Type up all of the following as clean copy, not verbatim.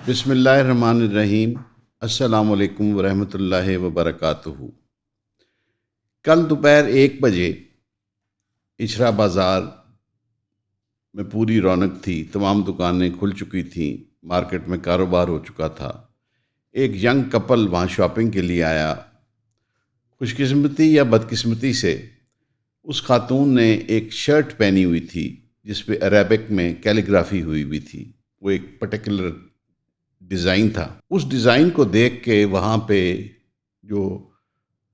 بسم اللہ الرحمن الرحیم۔ السلام علیکم ورحمۃ اللہ وبرکاتہ۔ کل دوپہر 1 بجے اچھرا بازار میں پوری رونق تھی، تمام دکانیں کھل چکی تھیں، مارکیٹ میں کاروبار ہو چکا تھا۔ ایک ینگ کپل وہاں شاپنگ کے لیے آیا۔ خوش قسمتی یا بدقسمتی سے اس خاتون نے ایک شرٹ پہنی ہوئی تھی جس پہ عربک میں کیلیگرافی ہوئی تھی۔ وہ ایک پرٹیکولر ڈیزائن تھا۔ اس ڈیزائن کو دیکھ کے وہاں پہ جو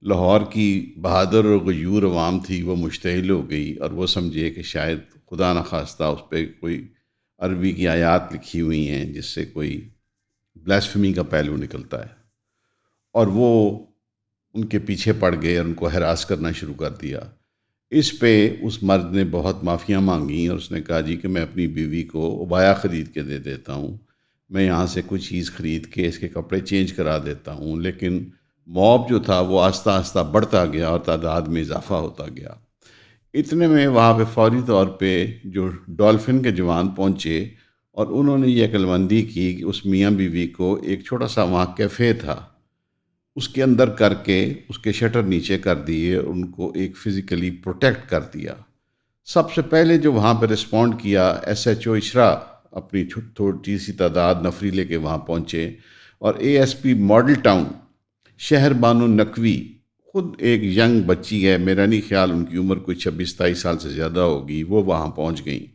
لاہور کی بہادر اور غیور عوام تھی وہ مشتعل ہو گئی، اور وہ سمجھے کہ شاید خدا نخواستہ اس پہ کوئی عربی کی آیات لکھی ہوئی ہیں جس سے کوئی بلاسفیمی کا پہلو نکلتا ہے، اور وہ ان کے پیچھے پڑ گئے اور ان کو ہراس کرنا شروع کر دیا۔ اس پہ اس مرد نے بہت معافیاں مانگیں اور اس نے کہا جی کہ میں اپنی بیوی کو عبایا خرید کے دے دیتا ہوں، میں یہاں سے کوئی چیز خرید کے اس کے کپڑے چینج کرا دیتا ہوں۔ لیکن موب جو تھا وہ آہستہ آہستہ بڑھتا گیا اور تعداد میں اضافہ ہوتا گیا۔ اتنے میں وہاں پہ فوری طور پہ جو ڈولفن کے جوان پہنچے اور انہوں نے یہ عقلمندی کی کہ اس میاں بیوی کو ایک چھوٹا سا وہاں کیفے تھا اس کے اندر کر کے اس کے شٹر نیچے کر دیے، ان کو ایک فزیکلی پروٹیکٹ کر دیا۔ سب سے پہلے جو وہاں پہ رسپونڈ کیا ایس ایچ او اچھرا اپنی تھوڑی سی تعداد نفری لے کے وہاں پہنچے، اور A S P model town شہر بانو نقوی، خود ایک ینگ بچی ہے، میرا نہیں خیال ان کی عمر کوئی 26-27 سال سے زیادہ ہوگی، وہ وہاں پہنچ گئیں۔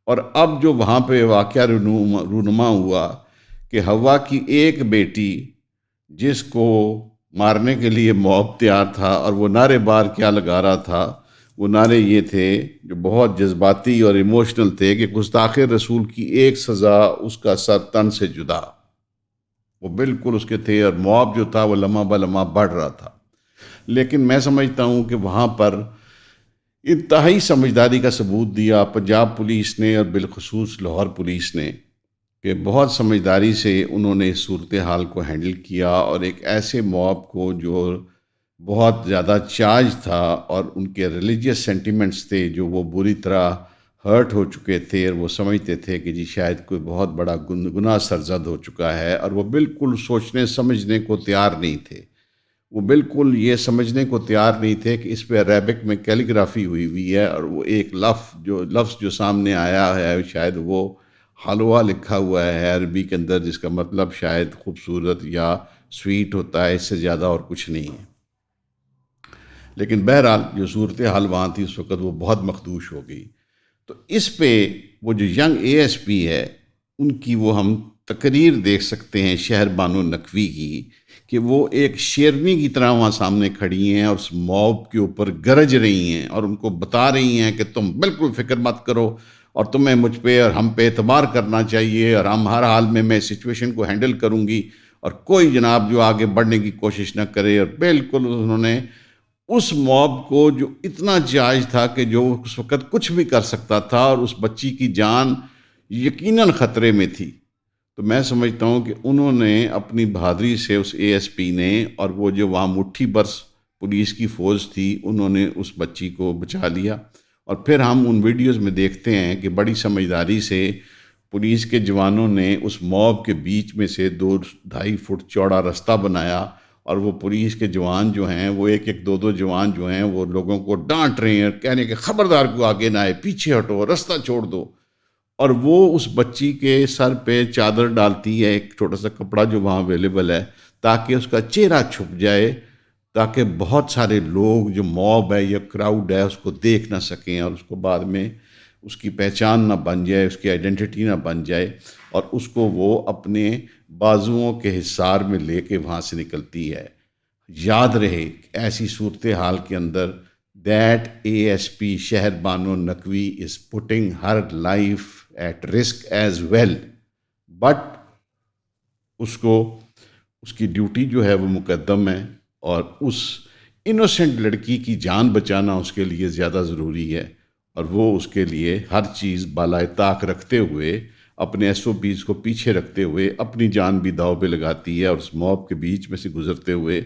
اور اب جو وہاں پہ واقعہ رونما ہوا کہ ہوا کی ایک بیٹی جس کو مارنے کے لیے موب تیار تھا، اور وہ نعرے بار کیا لگا رہا تھا، وہ نعرے یہ تھے جو بہت جذباتی اور ایموشنل تھے کہ گستاخ رسول کی ایک سزا اس کا سر تن سے جدا، وہ بالکل اس کے تھے، اور موب جو تھا وہ لمحہ بلمحہ بڑھ رہا تھا۔ لیکن میں سمجھتا ہوں کہ وہاں پر انتہائی سمجھداری کا ثبوت دیا پنجاب پولیس نے اور بالخصوص لاہور پولیس نے، کہ بہت سمجھداری سے انہوں نے اس صورتحال کو ہینڈل کیا، اور ایک ایسے موب کو جو بہت زیادہ چارج تھا اور ان کے ریلیجیس سینٹیمنٹس تھے جو وہ بری طرح ہرٹ ہو چکے تھے، اور وہ سمجھتے تھے کہ جی شاید کوئی بہت بڑا گناہ سرزد ہو چکا ہے، اور وہ بالکل سوچنے سمجھنے کو تیار نہیں تھے۔ وہ بالکل یہ سمجھنے کو تیار نہیں تھے کہ اس پہ عربک میں کیلیگرافی ہوئی ہے، اور وہ ایک لفظ جو سامنے آیا ہے شاید وہ حلوہ لکھا ہوا ہے عربی کے اندر، جس کا مطلب شاید خوبصورت یا سویٹ ہوتا ہے، اس سے زیادہ اور کچھ نہیں ہے۔ لیکن بہرحال جو صورتحال وہاں تھی اس وقت وہ بہت مخدوش ہو گئی۔ تو اس پہ وہ جو ینگ اے ایس پی ہے ان کی وہ ہم تقریر دیکھ سکتے ہیں شہر بانو نقوی کی، کہ وہ ایک شیرنی کی طرح وہاں سامنے کھڑی ہیں اور اس موب کے اوپر گرج رہی ہیں، اور ان کو بتا رہی ہیں کہ تم بالکل فکر مت کرو، اور تمہیں مجھ پہ اور ہم پہ اعتبار کرنا چاہیے، اور ہم ہر حال میں سچویشن کو ہینڈل کروں گی، اور کوئی جناب جو آگے بڑھنے کی کوشش نہ کرے۔ اور بالکل انہوں نے اس موب کو جو اتنا جائز تھا کہ جو اس وقت کچھ بھی کر سکتا تھا، اور اس بچی کی جان یقیناً خطرے میں تھی، تو میں سمجھتا ہوں کہ انہوں نے اپنی بہادری سے اس اے ایس پی نے اور وہ جو وہاں مٹھی برس پولیس کی فوج تھی انہوں نے اس بچی کو بچا لیا۔ اور پھر ہم ان ویڈیوز میں دیکھتے ہیں کہ بڑی سمجھداری سے پولیس کے جوانوں نے اس موب کے بیچ میں سے 2-2.5 فٹ چوڑا رستہ بنایا، اور وہ پولیس کے جوان جو ہیں وہ ایک 2 جوان جو ہیں وہ لوگوں کو ڈانٹ رہے ہیں، کہہ رہے ہیں کہ خبردار کو آگے نہ آئے، پیچھے ہٹو، رستہ چھوڑ دو۔ اور وہ اس بچی کے سر پہ چادر ڈالتی ہے، ایک چھوٹا سا کپڑا جو وہاں اویلیبل ہے، تاکہ اس کا چہرہ چھپ جائے، تاکہ بہت سارے لوگ جو موب ہے یا کراؤڈ ہے اس کو دیکھ نہ سکیں، اور اس کو بعد میں اس کی پہچان نہ بن جائے، اس کی آئیڈینٹی نہ بن جائے، اور اس کو وہ اپنے بازوؤں کے حصار میں لے کے وہاں سے نکلتی ہے۔ یاد رہے ایسی صورتحال کے اندر that ASP Shehr Bano Naqvi is putting her life at risk as well، but اس کی ڈیوٹی جو ہے وہ مقدم ہے، اور اس انوسنٹ لڑکی کی جان بچانا اس کے لیے زیادہ ضروری ہے، اور وہ اس کے لیے ہر چیز بالائے طاق رکھتے ہوئے، اپنے ایس او پیز کو پیچھے رکھتے ہوئے اپنی جان بھی داؤ پہ لگاتی ہے، اور اس موب کے بیچ میں سے گزرتے ہوئے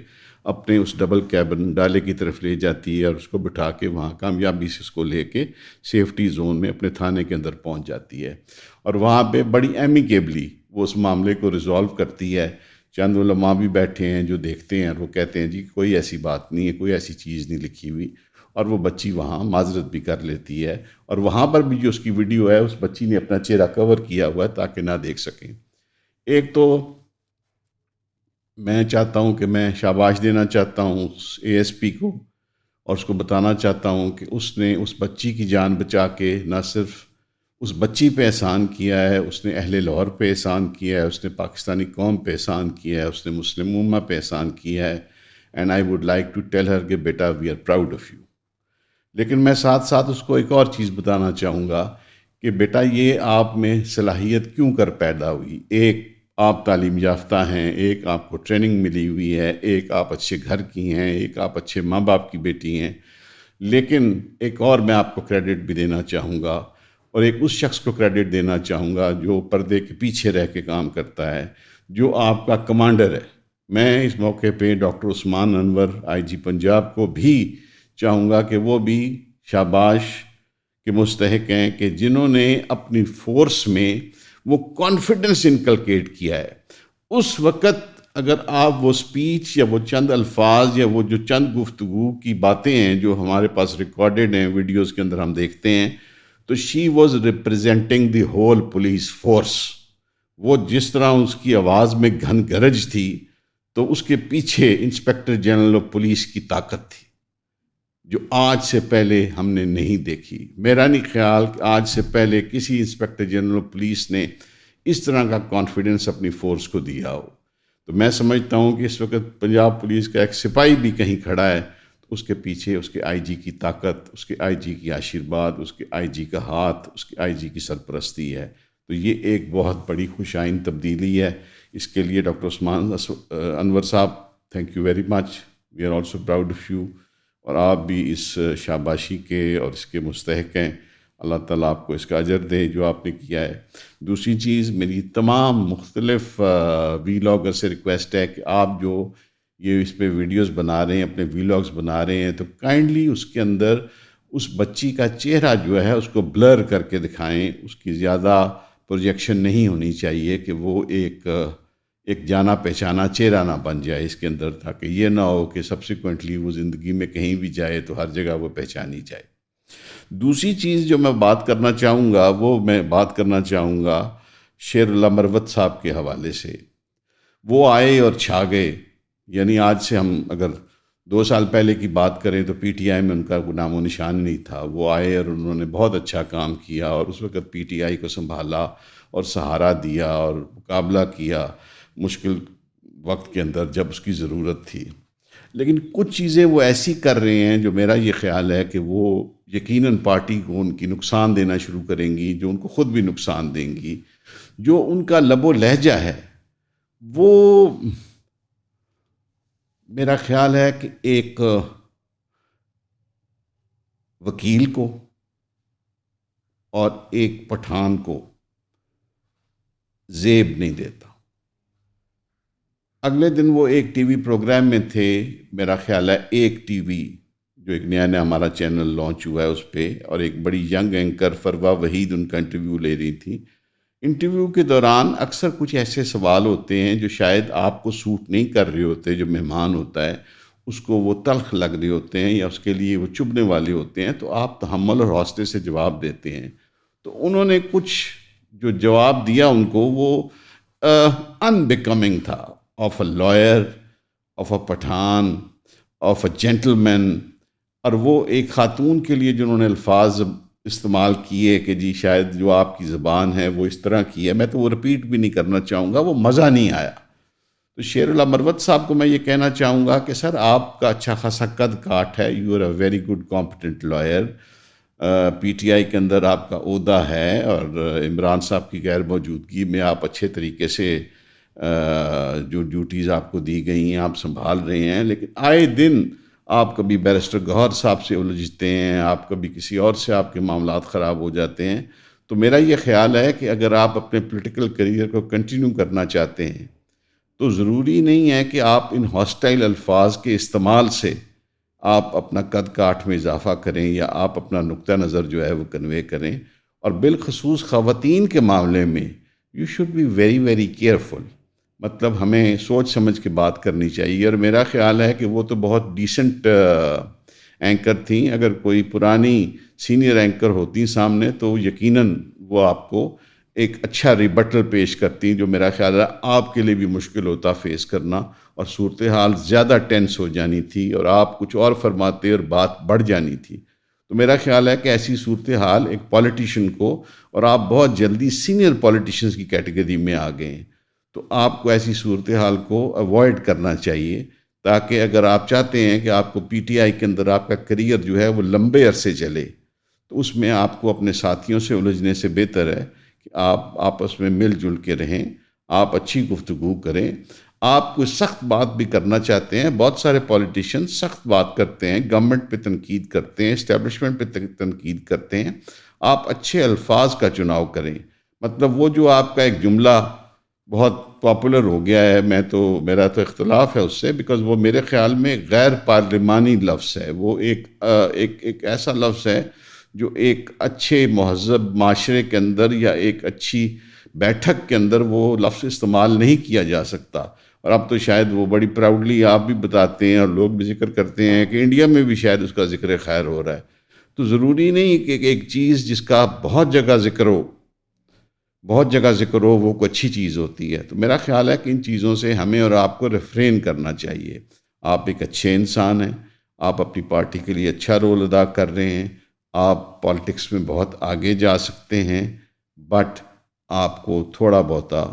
اپنے اس ڈبل کیبن ڈالے کی طرف لے جاتی ہے، اور اس کو بٹھا کے وہاں کامیابی سے اس کو لے کے سیفٹی زون میں اپنے تھانے کے اندر پہنچ جاتی ہے۔ اور وہاں پہ بڑی ایمیکیبلی وہ اس معاملے کو ریزالو کرتی ہے. چند علماء بھی بیٹھے ہیں جو دیکھتے ہیں اور وہ کہتے ہیں جی کوئی ایسی بات نہیں ہے، کوئی ایسی چیز نہیں لکھی ہوئی، اور وہ بچی وہاں معذرت بھی کر لیتی ہے. اور وہاں پر بھی جو اس کی ویڈیو ہے، اس بچی نے اپنا چہرہ کور کیا ہوا ہے تاکہ نہ دیکھ سکیں. ایک تو میں چاہتا ہوں کہ میں شاباش دینا چاہتا ہوں اس اے ایس پی کو، اور اس کو بتانا چاہتا ہوں کہ اس نے اس بچی کی جان بچا کے نہ صرف اس بچی پہ احسان کیا ہے، اس نے اہل لاہور پہ احسان کیا ہے، اس نے پاکستانی قوم پہ احسان کیا ہے، اس نے مسلم امہ پہ احسان کیا ہے. And I would like to tell her کہ بیٹا we are proud of you. لیکن میں ساتھ ساتھ اس کو ایک اور چیز بتانا چاہوں گا کہ بیٹا یہ آپ میں صلاحیت کیوں کر پیدا ہوئی. ایک آپ تعلیم یافتہ ہیں، ایک آپ کو ٹریننگ ملی ہوئی ہے، ایک آپ اچھے گھر کی ہیں، ایک آپ اچھے ماں باپ کی بیٹی ہیں. لیکن ایک اور میں آپ کو کریڈٹ بھی دینا چاہوں گا، اور ایک اس شخص کو کریڈٹ دینا چاہوں گا جو پردے کے پیچھے رہ کے کام کرتا ہے، جو آپ کا کمانڈر ہے. میں اس موقع پہ ڈاکٹر عثمان انور آئی جی پنجاب کو بھی چاہوں گا کہ وہ بھی شاباش کے مستحق ہیں کہ جنہوں نے اپنی فورس میں وہ کانفیڈنس انکلکیٹ کیا ہے. اس وقت اگر آپ وہ سپیچ یا وہ چند الفاظ یا وہ جو چند گفتگو کی باتیں ہیں جو ہمارے پاس ریکارڈڈ ہیں، ویڈیوز کے اندر ہم دیکھتے ہیں، تو she was representing the whole police force. وہ جس طرح اس کی آواز میں گھن گرج تھی تو اس کے پیچھے انسپکٹر جنرل آف پولیس کی طاقت تھی جو آج سے پہلے ہم نے نہیں دیکھی. میرا نہیں خیال کہ آج سے پہلے کسی انسپکٹر جنرل آف پولیس نے اس طرح کا کانفیڈنس اپنی فورس کو دیا ہو. تو میں سمجھتا ہوں کہ اس وقت پنجاب پولیس کا ایک سپاہی بھی کہیں کھڑا ہے تو اس کے پیچھے اس کے آئی جی کی طاقت، اس کے آئی جی کی آشیرواد، اس کے آئی جی کا ہاتھ، اس کے آئی جی کی سرپرستی ہے. تو یہ ایک بہت بڑی خوش آئند تبدیلی ہے. اس کے لیے ڈاکٹر عثمان انور صاحب، thank you very much. We are also proud of you. اور آپ بھی اس شاباشی کے اور اس کے مستحق ہیں. اللہ تعالیٰ آپ کو اس کا اجر دے جو آپ نے کیا ہے. دوسری چیز، میری تمام مختلف ویلاگر سے ریکویسٹ ہے کہ آپ جو یہ اس پہ ویڈیوز بنا رہے ہیں، اپنے ویلاگز بنا رہے ہیں، تو کائنڈلی اس کے اندر اس بچی کا چہرہ جو ہے اس کو بلر کر کے دکھائیں. اس کی زیادہ پروجیکشن نہیں ہونی چاہیے کہ وہ ایک جانا پہچانا چہرہ نہ بن جائے اس کے اندر، تاکہ یہ نہ ہو کہ سبسیکوینٹلی وہ زندگی میں کہیں بھی جائے تو ہر جگہ وہ پہچانی جائے. دوسری چیز جو میں بات کرنا چاہوں گا، وہ میں بات کرنا چاہوں گا شیر اللہ مروت صاحب کے حوالے سے. وہ آئے اور چھا گئے. یعنی آج سے ہم اگر 2 سال پہلے کی بات کریں تو پی ٹی آئی میں ان کا کوئی نام و نشان نہیں تھا. وہ آئے اور انہوں نے بہت اچھا کام کیا، اور اس وقت پی ٹی آئی کو سنبھالا اور سہارا دیا اور مقابلہ کیا مشکل وقت کے اندر جب اس کی ضرورت تھی. لیکن کچھ چیزیں وہ ایسی کر رہے ہیں جو میرا یہ خیال ہے کہ وہ یقیناً پارٹی کو ان کی نقصان دینا شروع کریں گی، جو ان کو خود بھی نقصان دیں گی. جو ان کا لب و لہجہ ہے وہ میرا خیال ہے کہ ایک وکیل کو اور ایک پٹھان کو زیب نہیں دیتا. اگلے دن وہ ایک ٹی وی پروگرام میں تھے، میرا خیال ہے ایک ٹی وی، جو ایک نیا ہمارا چینل لانچ ہوا ہے اس پہ، اور ایک بڑی ینگ اینکر فروا وحید ان کا انٹرویو لے رہی تھی. انٹرویو کے دوران اکثر کچھ ایسے سوال ہوتے ہیں جو شاید آپ کو سوٹ نہیں کر رہے ہوتے. جو مہمان ہوتا ہے اس کو وہ تلخ لگ رہے ہوتے ہیں یا اس کے لیے وہ چبھنے والے ہوتے ہیں، تو آپ تحمل اور حوصلے سے جواب دیتے ہیں. تو انہوں نے کچھ جو جواب دیا ان کو وہ ان بیکمنگ تھا of a liar, of a Pathan, of a gentleman. اور وہ ایک خاتون کے لیے جنہوں نے الفاظ استعمال کیے کہ جی شاید جو آپ کی زبان ہے وہ اس طرح کی ہے، میں تو وہ رپیٹ بھی نہیں کرنا چاہوں گا، وہ مزہ نہیں آیا. تو شیر اللہ مروت صاحب کو میں یہ کہنا چاہوں گا کہ سر آپ کا اچھا خاصا قد کاٹ ہے، you are a very good competent lawyer. P T I کے اندر آپ کا عہدہ ہے، اور عمران صاحب کی غیر موجودگی میں آپ اچھے طریقے سے جو ڈیوٹیز آپ کو دی گئی ہیں آپ سنبھال رہے ہیں. لیکن آئے دن آپ کبھی بیرسٹر گوہر صاحب سے الجھتے ہیں، آپ کبھی کسی اور سے آپ کے معاملات خراب ہو جاتے ہیں. تو میرا یہ خیال ہے کہ اگر آپ اپنے پولیٹیکل کریئر کو کنٹینیو کرنا چاہتے ہیں تو ضروری نہیں ہے کہ آپ ان ہاسٹائل الفاظ کے استعمال سے آپ اپنا قد کاٹ میں اضافہ کریں یا آپ اپنا نقطہ نظر جو ہے وہ کنوے کریں. اور بالخصوص خواتین کے معاملے میں you should be very very careful. مطلب ہمیں سوچ سمجھ کے بات کرنی چاہیے. اور میرا خیال ہے کہ وہ تو بہت ڈیسنٹ اینکر تھیں. اگر کوئی پرانی سینئر اینکر ہوتی سامنے تو یقیناً وہ آپ کو ایک اچھا ریبٹل پیش کرتی، جو میرا خیال ہے آپ کے لیے بھی مشکل ہوتا فیس کرنا، اور صورتحال زیادہ ٹینس ہو جانی تھی اور آپ کچھ اور فرماتے اور بات بڑھ جانی تھی. تو میرا خیال ہے کہ ایسی صورتحال ایک پولیٹیشین کو، اور آپ بہت جلدی سینئر پولیٹیشینز کی کیٹیگری میں آ گئے ہیں، تو آپ کو ایسی صورتحال کو اوائڈ کرنا چاہیے، تاکہ اگر آپ چاہتے ہیں کہ آپ کو پی ٹی آئی کے اندر آپ کا کریئر جو ہے وہ لمبے عرصے چلے، تو اس میں آپ کو اپنے ساتھیوں سے الجھنے سے بہتر ہے کہ آپ آپس میں مل جل کے رہیں، آپ اچھی گفتگو کریں. آپ کوئی سخت بات بھی کرنا چاہتے ہیں، بہت سارے پولیٹیشین سخت بات کرتے ہیں، گورنمنٹ پہ تنقید کرتے ہیں، اسٹیبلشمنٹ پہ تنقید کرتے ہیں. آپ اچھے الفاظ کا چناؤ کریں. مطلب وہ جو آپ کا ایک جملہ بہت پاپولر ہو گیا ہے، میرا تو اختلاف ہے اس سے، بیکاز وہ میرے خیال میں غیر پارلیمانی لفظ ہے. وہ ایک ایسا لفظ ہے جو ایک اچھے مہذب معاشرے کے اندر یا ایک اچھی بیٹھک کے اندر وہ لفظ استعمال نہیں کیا جا سکتا. اور اب تو شاید وہ بڑی پراؤڈلی آپ بھی بتاتے ہیں اور لوگ بھی ذکر کرتے ہیں کہ انڈیا میں بھی شاید اس کا ذکر خیر ہو رہا ہے. تو ضروری نہیں کہ ایک چیز جس کا بہت جگہ ذکر ہو وہ کوئی اچھی چیز ہوتی ہے. تو میرا خیال ہے کہ ان چیزوں سے ہمیں اور آپ کو ریفرین کرنا چاہیے. آپ ایک اچھے انسان ہیں، آپ اپنی پارٹی کے لیے اچھا رول ادا کر رہے ہیں، آپ پالیٹکس میں بہت آگے جا سکتے ہیں، بٹ آپ کو تھوڑا بہتا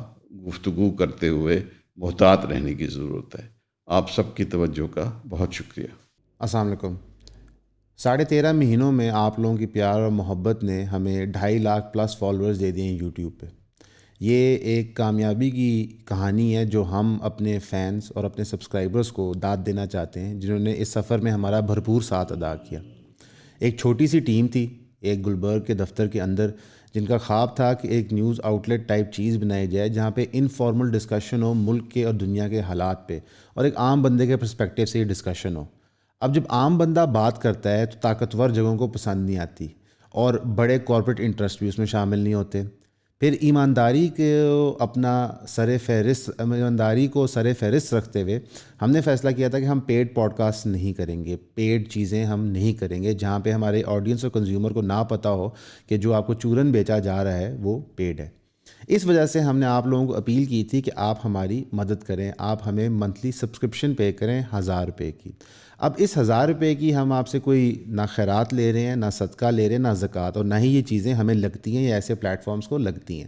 گفتگو کرتے ہوئے محتاط رہنے کی ضرورت ہے. آپ سب کی توجہ کا بہت شکریہ. السلام علیکم. 13.5 مہینوں میں آپ لوگوں کی پیار اور محبت نے ہمیں 2.5 لاکھ پلس فالوورز دے دیے ہیں یوٹیوب پہ. یہ ایک کامیابی کی کہانی ہے جو ہم اپنے فینس اور اپنے سبسکرائبرز کو داد دینا چاہتے ہیں، جنہوں نے اس سفر میں ہمارا بھرپور ساتھ ادا کیا. ایک چھوٹی سی ٹیم تھی ایک گلبرگ کے دفتر کے اندر، جن کا خواب تھا کہ ایک نیوز آؤٹ لیٹ ٹائپ چیز بنائی جائے جہاں پہ انفارمل ڈسکشن ہو ملک کے اور دنیا کے حالات پہ، اور ایک عام بندے کے پرسپیکٹیو سے یہ ڈسکشن ہو. اب جب عام بندہ بات کرتا ہے تو طاقتور جگہوں کو پسند نہیں آتی، اور بڑے کارپوریٹ انٹرسٹ بھی اس میں شامل نہیں ہوتے. پھر ایمانداری کو سر فہرست رکھتے ہوئے ہم نے فیصلہ کیا تھا کہ ہم پیڈ پوڈ کاسٹ نہیں کریں گے، پیڈ چیزیں ہم نہیں کریں گے جہاں پہ ہمارے آڈینس اور کنزیومر کو نہ پتہ ہو کہ جو آپ کو چورن بیچا جا رہا ہے وہ پیڈ ہے. اس وجہ سے ہم نے آپ لوگوں کو اپیل کی تھی کہ آپ ہماری مدد کریں، آپ ہمیں منتھلی سبسکرپشن پے کریں 1000 روپے کی. اب اس 1000 روپے کی ہم آپ سے کوئی نہ خیرات لے رہے ہیں، نہ صدقہ لے رہے ہیں، نہ زکوٰۃ، اور نہ ہی یہ چیزیں ہمیں لگتی ہیں یا ایسے پلیٹ فارمز کو لگتی ہیں.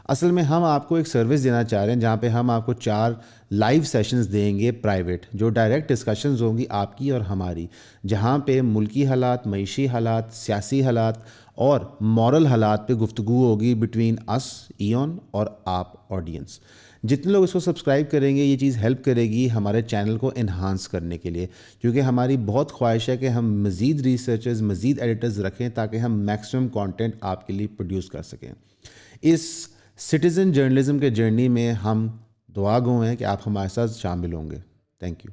اصل میں ہم آپ کو ایک سروس دینا چاہ رہے ہیں جہاں پہ ہم آپ کو 4 لائیو سیشنز دیں گے پرائیویٹ، جو ڈائریکٹ ڈسکشنز ہوں گی آپ کی اور ہماری، جہاں پہ ملکی حالات، معیشی حالات، سیاسی حالات اور مورل حالات پہ گفتگو ہوگی بٹوین اس ایون اور آپ آڈینس. جتنے لوگ اس کو سبسکرائب کریں گے یہ چیز ہیلپ کرے گی ہمارے چینل کو انہانس کرنے کے لیے، کیونکہ ہماری بہت خواہش ہے کہ ہم مزید ریسرچرز، مزید ایڈیٹرز رکھیں تاکہ ہم میکسیمم کانٹینٹ آپ کے لیے پروڈیوس کر سکیں. اس سٹیزن جرنلزم کے جرنی میں ہم دعا گو ہیں کہ آپ ہمارے ساتھ شامل ہوں گے. Thank you.